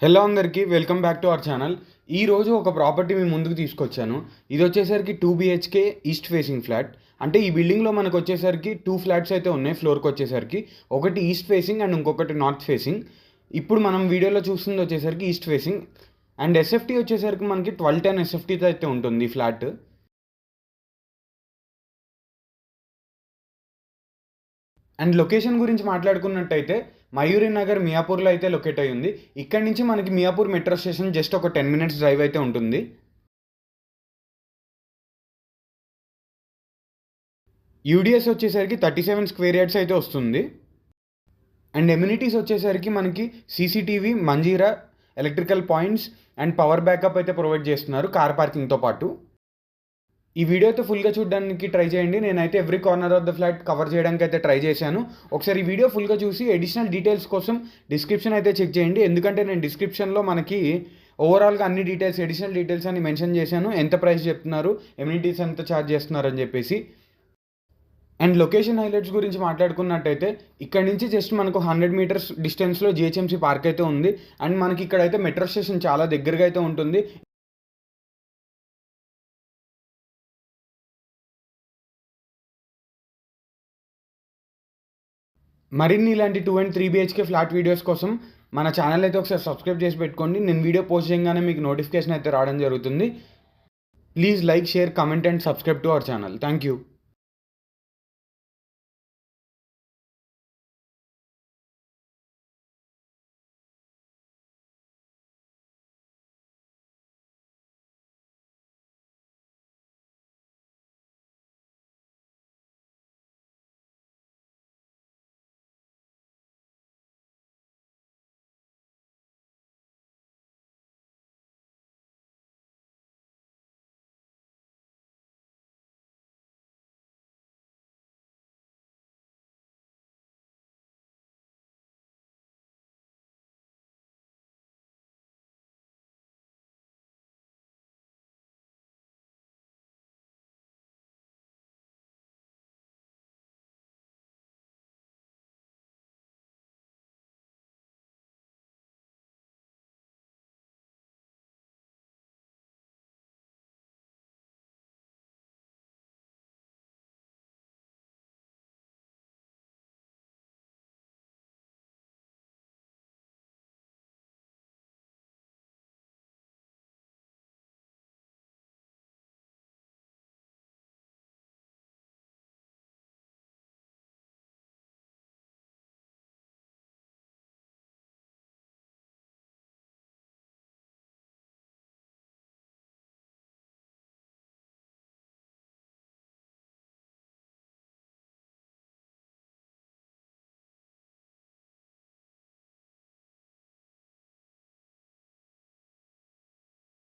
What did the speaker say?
Hello అందరికీ welcome back to our channel. ఈరోజు ఒక ప్రాపర్టీ మీ ముందుకు తీసుకొచ్చాను. ఇది వచ్చేసరికి 2 BHK ఈస్ట్ ఫేసింగ్ ఫ్లాట్. అంటే ఈ బిల్డింగ్లో మనకు వచ్చేసరికి 2 ఫ్లాట్స్ అయితే ఉన్నాయి. ఫ్లోర్కి వచ్చేసరికి ఒకటి ఈస్ట్ ఫేసింగ్ అండ్ ఇంకొకటి నార్త్ ఫేసింగ్. ఇప్పుడు మనం వీడియోలో చూస్తుంది వచ్చేసరికి ఈస్ట్ ఫేసింగ్ అండ్ ఎస్ఎఫ్టీ వచ్చేసరికి మనకి 1210 ఎస్ఎఫ్టీతో అయితే ఉంటుంది ఈ ఫ్లాట్. అండ్ లొకేషన్ గురించి మాట్లాడుకున్నట్టయితే మయూరి నగర్ మియాపూర్లో అయితే లొకేట్ అయ్యి ఉంది. ఇక్కడి నుంచి మనకి మియాపూర్ మెట్రో స్టేషన్ జస్ట్ ఒక 10 minutes డ్రైవ్ అయితే ఉంటుంది. యూడిఎస్ వచ్చేసరికి 37 స్క్వేర్ యార్డ్స్ అయితే వస్తుంది. అండ్ ఎమ్యూనిటీస్ వచ్చేసరికి మనకి CCTV, Manjeera, electrical points and power backup అయితే ప్రొవైడ్ చేస్తున్నారు కార్ పార్కింగ్తో పాటు. ఈ వీడియో అయితే ఫుల్గా చూడడానికి ట్రై చేయండి. నేనైతే every corner of the flat cover చేయడానికి అయితే ట్రై చేశాను. ఒకసారి ఈ వీడియో ఫుల్గా చూసి అడిషనల్ డీటెయిల్స్ కోసం డిస్క్రిప్షన్ అయితే చెక్ చేయండి. ఎందుకంటే నేను డిస్క్రిప్షన్లో మనకి ఓవరాల్గా అన్ని డీటెయిల్స్, అడిషనల్ డీటెయిల్స్ అని మెన్షన్ చేశాను. ఎంత ప్రైస్ చెప్తున్నారు, ఎమ్యూనిటీస్ ఎంత ఛార్జ్ చేస్తున్నారు అని చెప్పేసి. అండ్ లొకేషన్ హైలైట్స్ గురించి మాట్లాడుకున్నట్టయితే ఇక్కడ నుంచి జస్ట్ మనకు 100 meters డిస్టెన్స్లో జిహెచ్ఎంసీ పార్క్ అయితే ఉంది. అండ్ మనకి ఇక్కడైతే మెట్రో స్టేషన్ చాలా దగ్గరగా అయితే ఉంటుంది. మరిన్ని ఇలాంటి 2 and 3 BHK ఫ్లాట్ వీడియోస్ కోసం మన ఛానల్ అయితే ఒకసారి సబ్స్క్రైబ్ చేసి పెట్టుకోండి. నేను వీడియో పోస్ట్ చేయగానే మీకు నోటిఫికేషన్ అయితే రావడం జరుగుతుంది. Please like, share, comment and subscribe to our channel. Thank you.